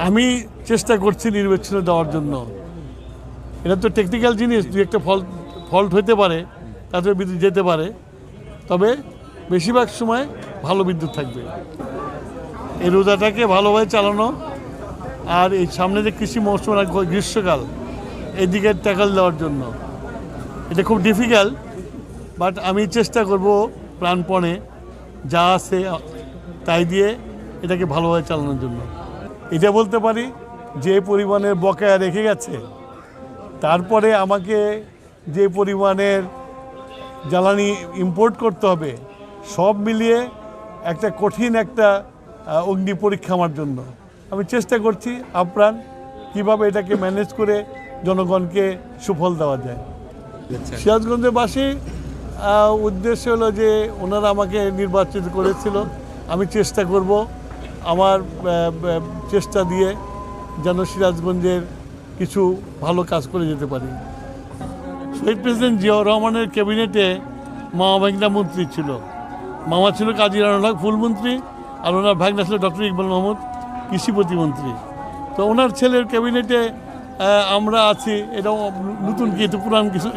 আমি চেষ্টা করছি নির্বাচনে দেওয়ার জন্য। এটা তো টেকনিক্যাল জিনিস, দু একটা ফল্ট হতে পারে, তাতে বিদ্যুৎ যেতে পারে, তবে বেশিরভাগ সময় ভালো বিদ্যুৎ থাকবে। এই রোজাটাকে ভালোভাবে চালানো, আর এই সামনে যে কৃষি মৌসুম আর গ্রীষ্মকাল, এদিকে ট্যাকল দেওয়ার জন্য। এটা খুব ডিফিকাল্ট, বাট আমি চেষ্টা করব প্রাণপণে যা আছে তাই দিয়ে এটাকে ভালোভাবে চালানোর জন্য। এটা বলতে পারি যে পরিমাণের বকেয়া রেখে গেছে, তারপরে আমাকে যে পরিমাণের জ্বালানি ইম্পোর্ট করতে হবে, সব মিলিয়ে একটা কঠিন একটা অগ্নি পরীক্ষা আমার জন্য। আমি চেষ্টা করছি আপ্রাণ কীভাবে এটাকে ম্যানেজ করে জনগণকে সুফল দেওয়া যায়। সিরাজগঞ্জবাসী উদ্দেশ্য হলো যে ওনারা আমাকে নির্বাচিত করেছিল, আমি চেষ্টা করব আমার চেষ্টা দিয়ে যেন সিরাজগঞ্জের কিছু ভালো কাজ করে যেতে পারি। শহীদ প্রেসিডেন্ট জিয়াউর রহমানের ক্যাবিনেটে মামা ভাগনা মন্ত্রী ছিল। মামা ছিল কাজী রানাল হক ফুলমন্ত্রী, আর ওনার ভাগনা ছিল ডক্টর ইকবাল মাহমুদ কৃষি প্রতিমন্ত্রী। তো ওনার ছেলের ক্যাবিনেটে আমরা আছি, এটাও নতুন কিছু পুরান কিছু